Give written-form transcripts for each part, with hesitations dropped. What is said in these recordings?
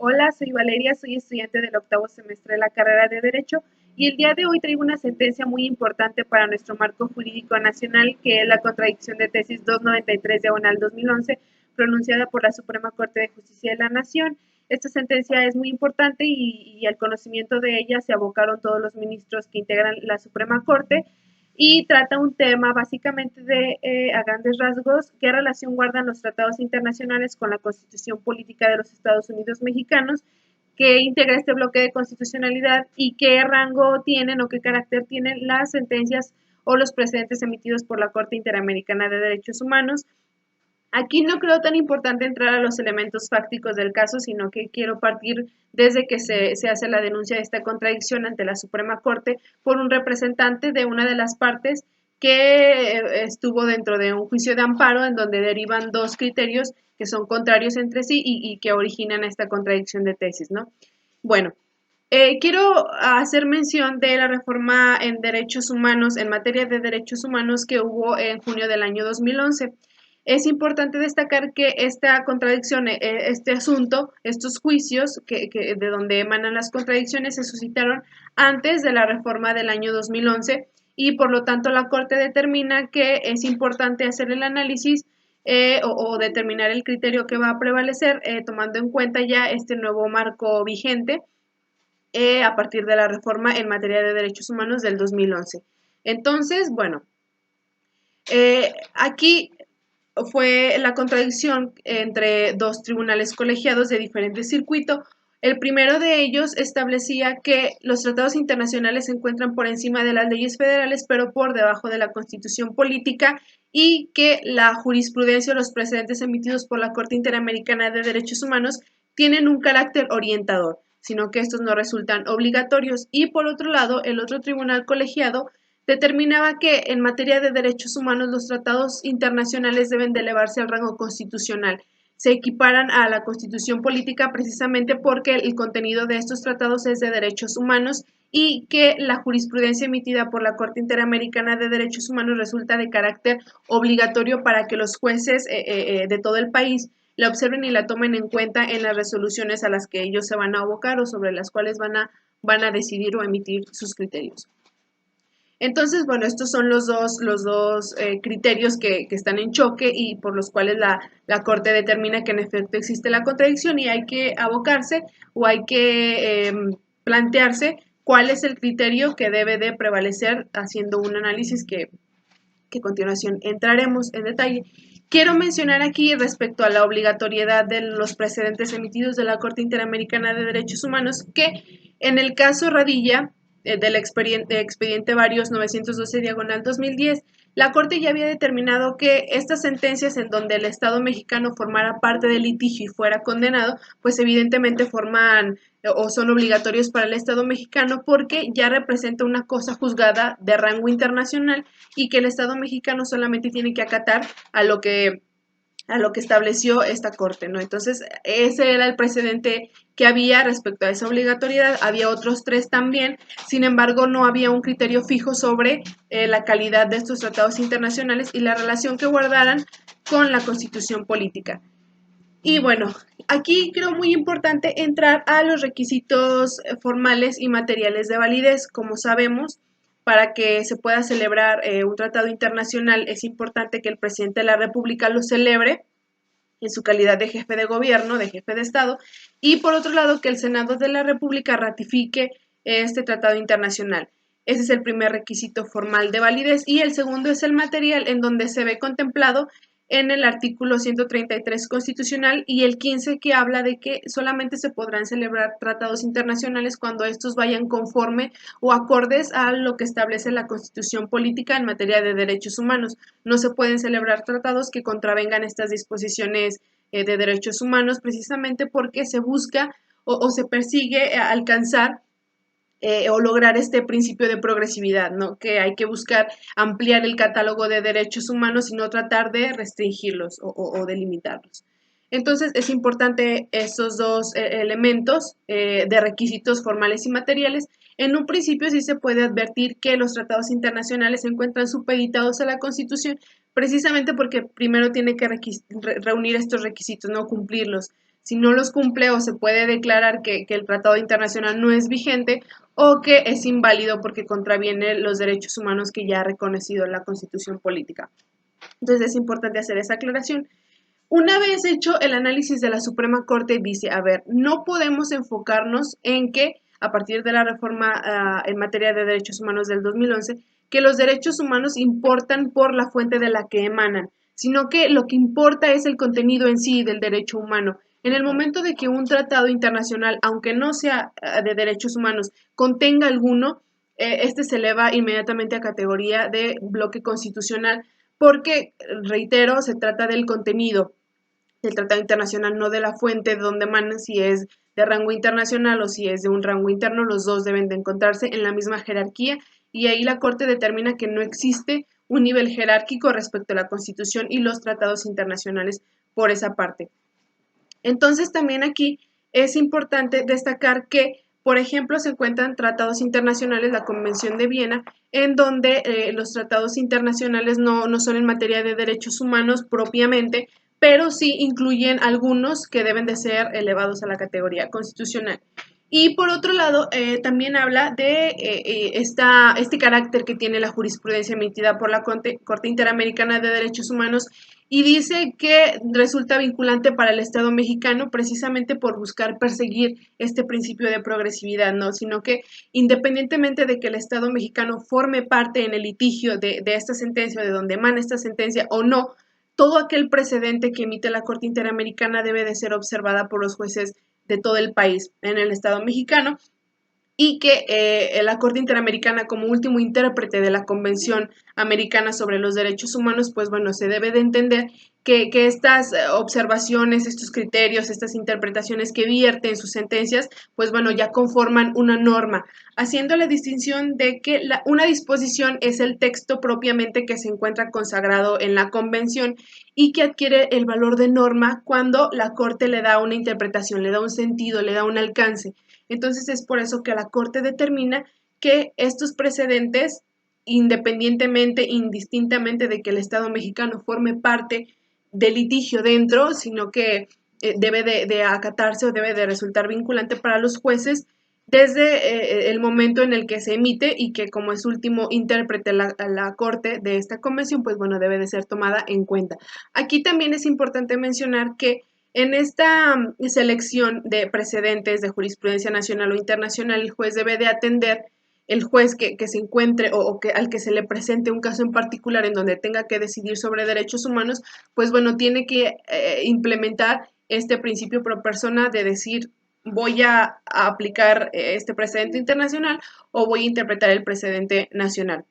Hola, soy Valeria, soy estudiante del octavo semestre de la carrera de Derecho y el día de hoy traigo una sentencia muy importante para nuestro marco jurídico nacional, que es la contradicción de tesis 293/2011, pronunciada por la Suprema Corte de Justicia de la Nación. Esta sentencia es muy importante y al conocimiento de ella se abocaron todos los ministros que integran la Suprema Corte y trata un tema básicamente a grandes rasgos, qué relación guardan los tratados internacionales con la Constitución Política de los Estados Unidos Mexicanos, qué integra este bloque de constitucionalidad y qué rango tienen o qué carácter tienen las sentencias o los precedentes emitidos por la Corte Interamericana de Derechos Humanos. Aquí no creo tan importante entrar a los elementos fácticos del caso, sino que quiero partir desde que se hace la denuncia de esta contradicción ante la Suprema Corte por un representante de una de las partes que estuvo dentro de un juicio de amparo en donde derivan dos criterios que son contrarios entre sí y que originan esta contradicción de tesis, ¿no? Bueno, quiero hacer mención de la reforma en derechos humanos, en materia de derechos humanos que hubo en junio del año 2011. Es importante destacar que esta contradicción, este asunto, estos juicios de donde emanan las contradicciones se suscitaron antes de la reforma del año 2011 y por lo tanto la Corte determina que es importante hacer el análisis o determinar el criterio que va a prevalecer tomando en cuenta ya este nuevo marco vigente a partir de la reforma en materia de derechos humanos del 2011. Entonces, bueno, aquí fue la contradicción entre dos tribunales colegiados de diferente circuito. El primero de ellos establecía que los tratados internacionales se encuentran por encima de las leyes federales, pero por debajo de la Constitución política, y que la jurisprudencia o los precedentes emitidos por la Corte Interamericana de Derechos Humanos tienen un carácter orientador, sino que estos no resultan obligatorios. Y por otro lado, el otro tribunal colegiado determinaba que en materia de derechos humanos los tratados internacionales deben de elevarse al rango constitucional. Se equiparan a la constitución política precisamente porque el contenido de estos tratados es de derechos humanos y que la jurisprudencia emitida por la Corte Interamericana de Derechos Humanos resulta de carácter obligatorio para que los jueces de todo el país la observen y la tomen en cuenta en las resoluciones a las que ellos se van a abocar o sobre las cuales van a decidir o emitir sus criterios. Entonces, bueno, estos son los dos criterios que están en choque y por los cuales la Corte determina que en efecto existe la contradicción y hay que abocarse o hay que plantearse cuál es el criterio que debe de prevalecer haciendo un análisis que a continuación entraremos en detalle. Quiero mencionar aquí respecto a la obligatoriedad de los precedentes emitidos de la Corte Interamericana de Derechos Humanos que en el caso Radilla del expediente varios 912/2010, la Corte ya había determinado que estas sentencias en donde el Estado mexicano formara parte del litigio y fuera condenado, pues evidentemente forman o son obligatorios para el Estado mexicano porque ya representa una cosa juzgada de rango internacional y que el Estado mexicano solamente tiene que acatar a lo que estableció esta corte, ¿no? Entonces, ese era el precedente que había respecto a esa obligatoriedad. Había otros tres también, sin embargo, no había un criterio fijo sobre la calidad de estos tratados internacionales y la relación que guardaran con la constitución política. Y bueno, aquí creo muy importante entrar a los requisitos formales y materiales de validez. Como sabemos, para que se pueda celebrar un tratado internacional es importante que el presidente de la República lo celebre en su calidad de jefe de gobierno, de jefe de Estado, y por otro lado que el Senado de la República ratifique este tratado internacional. Ese es el primer requisito formal de validez y el segundo es el material en donde se ve contemplado en el artículo 133 constitucional y el 15 que habla de que solamente se podrán celebrar tratados internacionales cuando estos vayan conforme o acordes a lo que establece la Constitución política en materia de derechos humanos. No se pueden celebrar tratados que contravengan estas disposiciones de derechos humanos precisamente porque se busca o se persigue alcanzar o lograr este principio de progresividad, ¿no? Que hay que buscar ampliar el catálogo de derechos humanos y no tratar de restringirlos o de limitarlos. Entonces es importante estos dos elementos de requisitos formales y materiales. En un principio sí se puede advertir que los tratados internacionales se encuentran supeditados a la Constitución precisamente porque primero tiene que reunir estos requisitos, no cumplirlos. si no los cumple o se puede declarar que el tratado internacional no es vigente o que es inválido porque contraviene los derechos humanos que ya ha reconocido la Constitución política. Entonces es importante hacer esa aclaración. Una vez hecho el análisis de la Suprema Corte, dice, a ver, no podemos enfocarnos en que, a partir de la reforma en materia de derechos humanos del 2011, que los derechos humanos importan por la fuente de la que emanan, sino que lo que importa es el contenido en sí del derecho humano. En el momento de que un tratado internacional, aunque no sea de derechos humanos, contenga alguno, este se eleva inmediatamente a categoría de bloque constitucional, porque, reitero, se trata del contenido del tratado internacional, no de la fuente de donde emana, si es de rango internacional o si es de un rango interno, los dos deben de encontrarse en la misma jerarquía y ahí la Corte determina que no existe un nivel jerárquico respecto a la Constitución y los tratados internacionales por esa parte. Entonces también aquí es importante destacar que, por ejemplo, se encuentran tratados internacionales, la Convención de Viena, en donde los tratados internacionales no son en materia de derechos humanos propiamente, pero sí incluyen algunos que deben de ser elevados a la categoría constitucional. Y por otro lado, también habla de este carácter que tiene la jurisprudencia emitida por la Corte Interamericana de Derechos Humanos y dice que resulta vinculante para el Estado mexicano precisamente por buscar perseguir este principio de progresividad, ¿no? Sino que independientemente de que el Estado mexicano forme parte en el litigio de esta sentencia, de donde emana esta sentencia o no, todo aquel precedente que emite la Corte Interamericana debe de ser observada por los jueces de todo el país en el Estado mexicano y que la Corte Interamericana como último intérprete de la Convención Americana sobre los Derechos Humanos, pues bueno, se debe de entender que estas observaciones, estos criterios, estas interpretaciones que vierte en sus sentencias, pues bueno, ya conforman una norma, haciendo la distinción de que una disposición es el texto propiamente que se encuentra consagrado en la Convención y que adquiere el valor de norma cuando la Corte le da una interpretación, le da un sentido, le da un alcance. Entonces es por eso que la Corte determina que estos precedentes, independientemente, indistintamente de que el Estado mexicano forme parte del litigio dentro, sino que debe de acatarse o debe de resultar vinculante para los jueces desde el momento en el que se emite y que como es último intérprete la Corte de esta convención, pues bueno, debe de ser tomada en cuenta. Aquí también es importante mencionar que en esta selección de precedentes de jurisprudencia nacional o internacional, el juez debe de atender, el juez que se encuentre al que se le presente un caso en particular en donde tenga que decidir sobre derechos humanos, pues bueno, tiene que implementar este principio pro persona de decir voy a aplicar este precedente internacional o voy a interpretar el precedente nacional.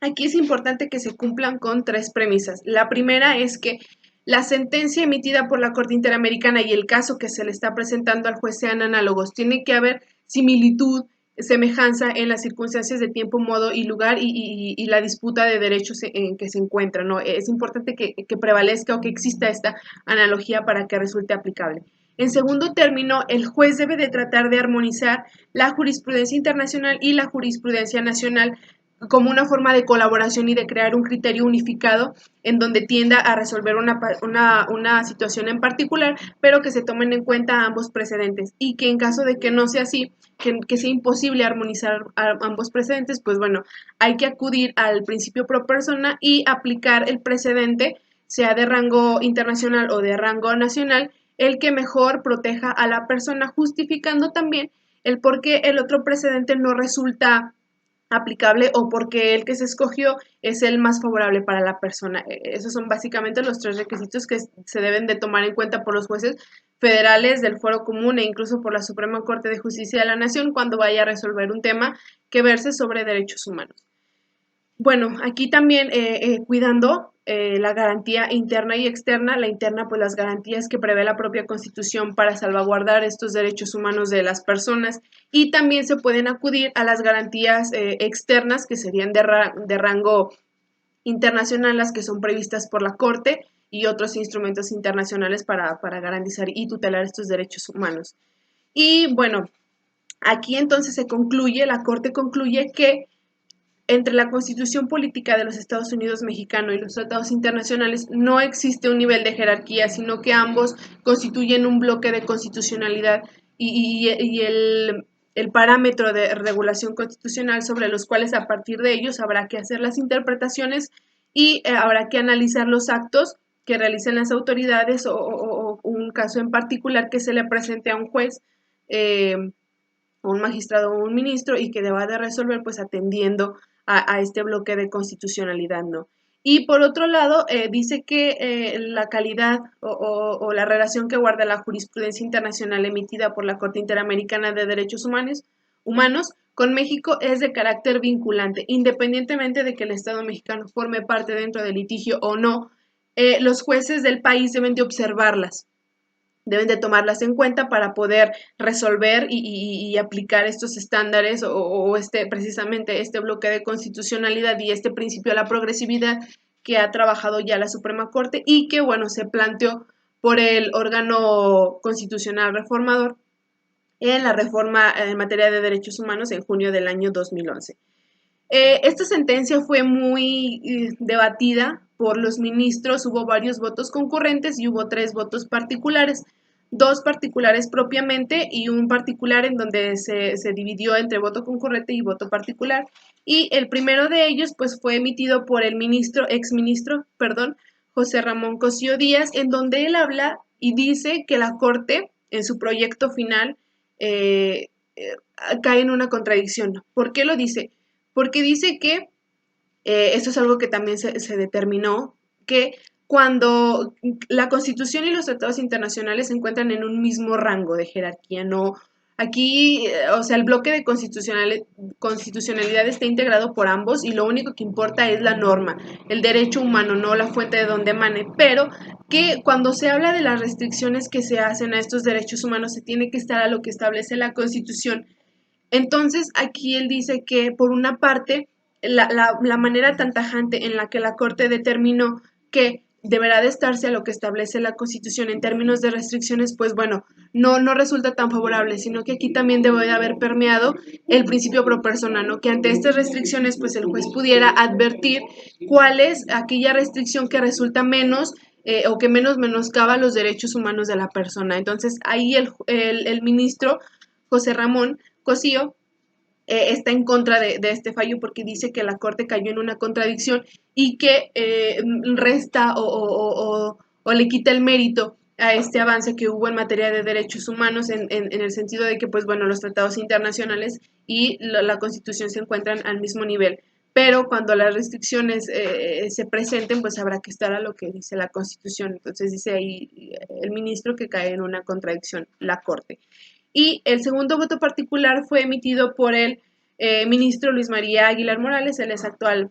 Aquí es importante que se cumplan con tres premisas. La primera es que la sentencia emitida por la Corte Interamericana y el caso que se le está presentando al juez sean análogos. Tiene que haber similitud, semejanza en las circunstancias de tiempo, modo y lugar y la disputa de derechos en que se encuentra, ¿no? Es importante que prevalezca o que exista esta analogía para que resulte aplicable. En segundo término, el juez debe de tratar de armonizar la jurisprudencia internacional y la jurisprudencia nacional como una forma de colaboración y de crear un criterio unificado en donde tienda a resolver una situación en particular, pero que se tomen en cuenta ambos precedentes y que en caso de que no sea así, que sea imposible armonizar ambos precedentes, pues bueno, hay que acudir al principio pro persona y aplicar el precedente, sea de rango internacional o de rango nacional, el que mejor proteja a la persona, justificando también el por qué el otro precedente no resulta aplicable o porque el que se escogió es el más favorable para la persona. Esos son básicamente los tres requisitos que se deben de tomar en cuenta por los jueces federales del Foro Común e incluso por la Suprema Corte de Justicia de la Nación cuando vaya a resolver un tema que verse sobre derechos humanos. Bueno, aquí también cuidando la garantía interna y externa, la interna pues las garantías que prevé la propia Constitución para salvaguardar estos derechos humanos de las personas y también se pueden acudir a las garantías externas que serían de rango internacional, las que son previstas por la Corte y otros instrumentos internacionales para garantizar y tutelar estos derechos humanos. Y bueno, aquí entonces se concluye, la Corte concluye que entre la Constitución Política de los Estados Unidos mexicano y los tratados internacionales no existe un nivel de jerarquía, sino que ambos constituyen un bloque de constitucionalidad y el parámetro de regulación constitucional sobre los cuales a partir de ellos habrá que hacer las interpretaciones y habrá que analizar los actos que realicen las autoridades o un caso en particular que se le presente a un juez, un magistrado o un ministro y que deba de resolver pues atendiendo a este bloque de constitucionalidad, ¿no? Y por otro lado, dice que la calidad o la relación que guarda la jurisprudencia internacional emitida por la Corte Interamericana de Derechos Humanos con México es de carácter vinculante, independientemente de que el Estado mexicano forme parte dentro del litigio o no, los jueces del país deben de observarlas, deben de tomarlas en cuenta para poder resolver y aplicar estos estándares o precisamente este bloque de constitucionalidad y este principio de la progresividad que ha trabajado ya la Suprema Corte y que, bueno, se planteó por el órgano constitucional reformador en la reforma en materia de derechos humanos en junio del año 2011. Esta sentencia fue muy debatida por los ministros, hubo varios votos concurrentes y hubo 3 votos particulares, 2 particulares propiamente y un particular en donde se dividió entre voto concurrente y voto particular. Y el primero de ellos pues fue emitido por el exministro, José Ramón Cosío Díaz, en donde él habla y dice que la Corte, en su proyecto final, eh, eh, cae en una contradicción. ¿Por qué lo dice? Porque dice que, esto es algo que también se determinó, que cuando la Constitución y los tratados internacionales se encuentran en un mismo rango de jerarquía, no, aquí, o sea, el bloque de constitucionalidad está integrado por ambos y lo único que importa es la norma, el derecho humano, no la fuente de donde emane, pero que cuando se habla de las restricciones que se hacen a estos derechos humanos se tiene que estar a lo que establece la Constitución. Entonces, aquí él dice que, por una parte, la manera tan tajante en la que la Corte determinó que deberá de estarse a lo que establece la Constitución en términos de restricciones, pues bueno, no resulta tan favorable, sino que aquí también debe de haber permeado el principio pro persona, ¿no? Que ante estas restricciones, pues el juez pudiera advertir cuál es aquella restricción que resulta menos o que menos menoscaba los derechos humanos de la persona. Entonces, ahí el ministro José Ramón Cosío está en contra de este fallo porque dice que la Corte cayó en una contradicción y que resta o le quita el mérito a este avance que hubo en materia de derechos humanos en el sentido de que, pues bueno, los tratados internacionales y la Constitución se encuentran al mismo nivel. Pero cuando las restricciones se presenten, pues habrá que estar a lo que dice la Constitución. Entonces dice ahí el ministro que cae en una contradicción la Corte. Y el segundo voto particular fue emitido por el ministro Luis María Aguilar Morales, él es actual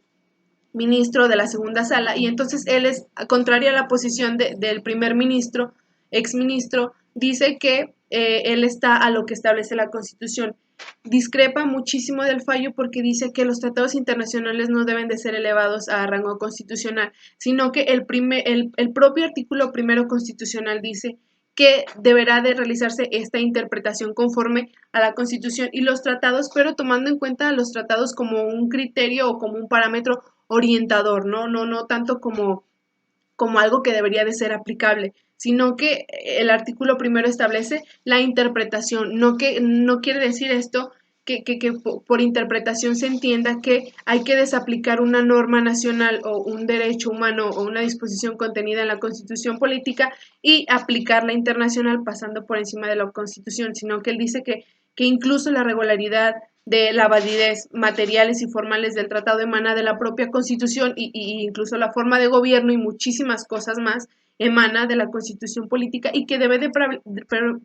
ministro de la segunda sala, y entonces él es, contrario a la posición del primer ministro, exministro, dice que él está a lo que establece la Constitución. Discrepa muchísimo del fallo porque dice que los tratados internacionales no deben de ser elevados a rango constitucional, sino que el propio artículo primero constitucional dice que deberá de realizarse esta interpretación conforme a la Constitución y los tratados, pero tomando en cuenta los tratados como un criterio o como un parámetro orientador, no tanto como algo que debería de ser aplicable, sino que el artículo primero establece la interpretación, no quiere decir esto que por interpretación se entienda que hay que desaplicar una norma nacional o un derecho humano o una disposición contenida en la Constitución política y aplicarla internacional pasando por encima de la Constitución, sino que él dice que incluso la regularidad de la validez materiales y formales del tratado emana de la propia Constitución y incluso la forma de gobierno y muchísimas cosas más emana de la Constitución política y que debe de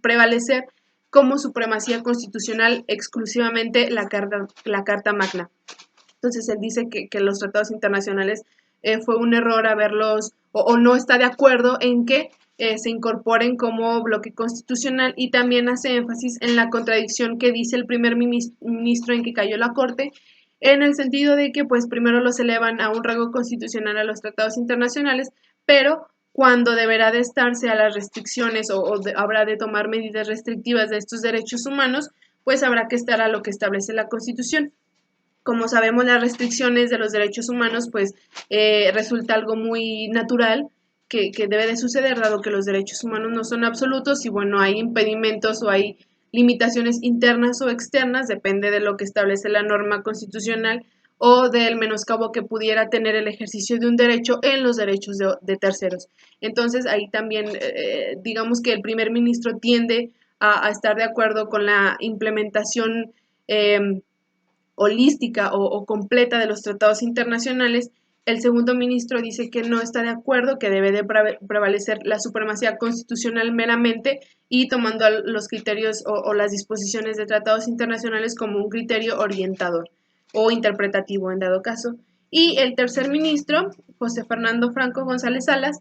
prevalecer como supremacía constitucional exclusivamente la Carta Magna. Entonces él dice que los tratados internacionales fue un error haberlos o no está de acuerdo en que se incorporen como bloque constitucional y también hace énfasis en la contradicción que dice el primer ministro en que cayó la Corte, en el sentido de que pues primero los elevan a un rango constitucional a los tratados internacionales, pero cuando deberá de estarse a las restricciones habrá de tomar medidas restrictivas de estos derechos humanos, pues habrá que estar a lo que establece la Constitución. Como sabemos, las restricciones de los derechos humanos, pues resulta algo muy natural que debe de suceder, dado que los derechos humanos no son absolutos y bueno, hay impedimentos o hay limitaciones internas o externas, depende de lo que establece la norma constitucional o del menoscabo que pudiera tener el ejercicio de un derecho en los derechos de terceros. Entonces, ahí también, digamos que el primer ministro tiende a estar de acuerdo con la implementación holística o completa de los tratados internacionales. El segundo ministro dice que no está de acuerdo, que debe de prevalecer la supremacía constitucional meramente y tomando los criterios o las disposiciones de tratados internacionales como un criterio orientador o interpretativo en dado caso. Y el tercer ministro, José Fernando Franco González Salas,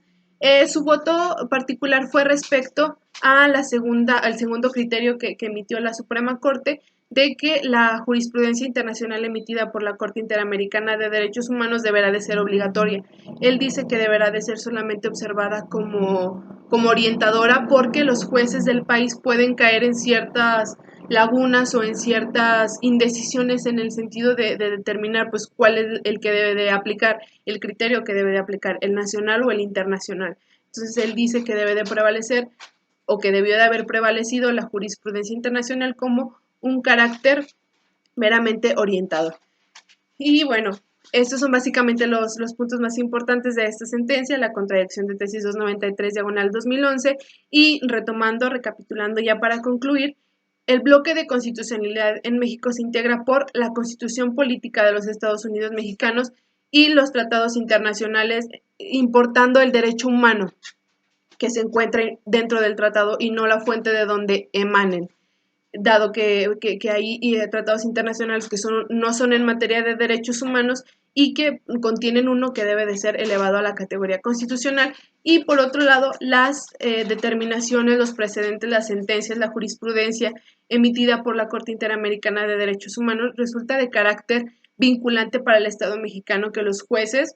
su voto particular fue respecto a al segundo criterio que emitió la Suprema Corte, de que la jurisprudencia internacional emitida por la Corte Interamericana de Derechos Humanos deberá de ser obligatoria. Él dice que deberá de ser solamente observada como orientadora porque los jueces del país pueden caer en ciertas lagunas o en ciertas indecisiones en el sentido de determinar pues cuál es el que debe de aplicar, el criterio que debe de aplicar, el nacional o el internacional. Entonces él dice que debe de prevalecer o que debió de haber prevalecido la jurisprudencia internacional como un carácter meramente orientado. Y bueno, estos son básicamente los puntos más importantes de esta sentencia, la contradicción de tesis 293 diagonal 2011 y retomando, recapitulando ya para concluir, el bloque de constitucionalidad en México se integra por la Constitución Política de los Estados Unidos Mexicanos y los tratados internacionales importando el derecho humano que se encuentre dentro del tratado y no la fuente de donde emanen, dado que hay tratados internacionales que no son en materia de derechos humanos y que contienen uno que debe de ser elevado a la categoría constitucional. Y por otro lado, las determinaciones, los precedentes, las sentencias, la jurisprudencia emitida por la Corte Interamericana de Derechos Humanos resulta de carácter vinculante para el Estado mexicano, que los jueces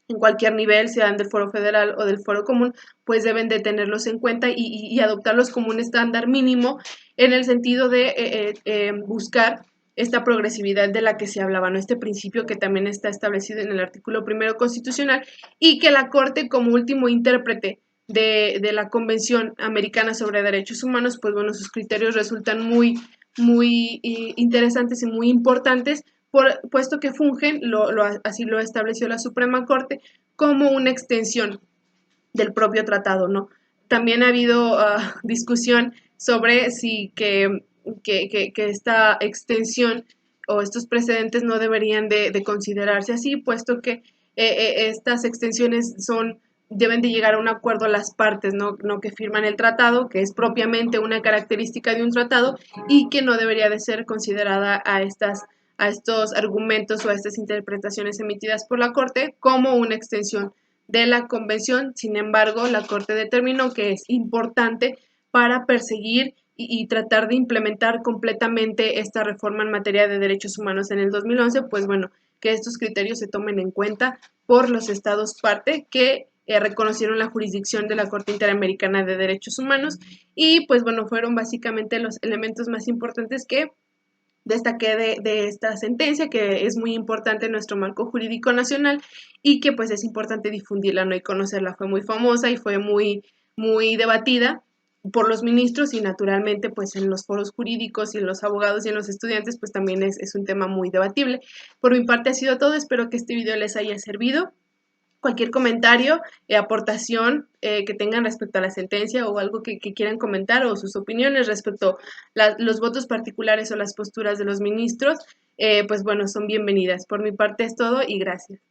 en cualquier nivel, sean del foro federal o del foro común, pues deben de tenerlos en cuenta y adoptarlos como un estándar mínimo en el sentido de buscar esta progresividad de la que se hablaba, ¿no? Este principio que también está establecido en el artículo primero constitucional y que la Corte como último intérprete de la Convención Americana sobre Derechos Humanos, pues bueno, sus criterios resultan muy interesantes y muy importantes puesto que fungen, así lo estableció la Suprema Corte, como una extensión del propio tratado, ¿no? También ha habido discusión sobre si que esta extensión o estos precedentes no deberían de considerarse así, puesto que estas extensiones deben de llegar a un acuerdo a las partes, no que firman el tratado, que es propiamente una característica de un tratado y que no debería de ser considerada a estos argumentos o a estas interpretaciones emitidas por la Corte como una extensión de la Convención. Sin embargo, la Corte determinó que es importante para perseguir y tratar de implementar completamente esta reforma en materia de derechos humanos en el 2011, pues bueno, que estos criterios se tomen en cuenta por los estados parte que reconocieron la jurisdicción de la Corte Interamericana de Derechos Humanos y pues bueno, fueron básicamente los elementos más importantes que destaqué de esta sentencia, que es muy importante en nuestro marco jurídico nacional y que pues es importante difundirla, ¿no? Y conocerla. Fue muy famosa y fue muy debatida por los ministros y naturalmente pues en los foros jurídicos y en los abogados y en los estudiantes pues también es un tema muy debatible. Por mi parte ha sido todo, espero que este video les haya servido. Cualquier comentario, aportación que tengan respecto a la sentencia o algo que quieran comentar o sus opiniones respecto a los votos particulares o las posturas de los ministros, pues bueno, son bienvenidas. Por mi parte es todo y gracias.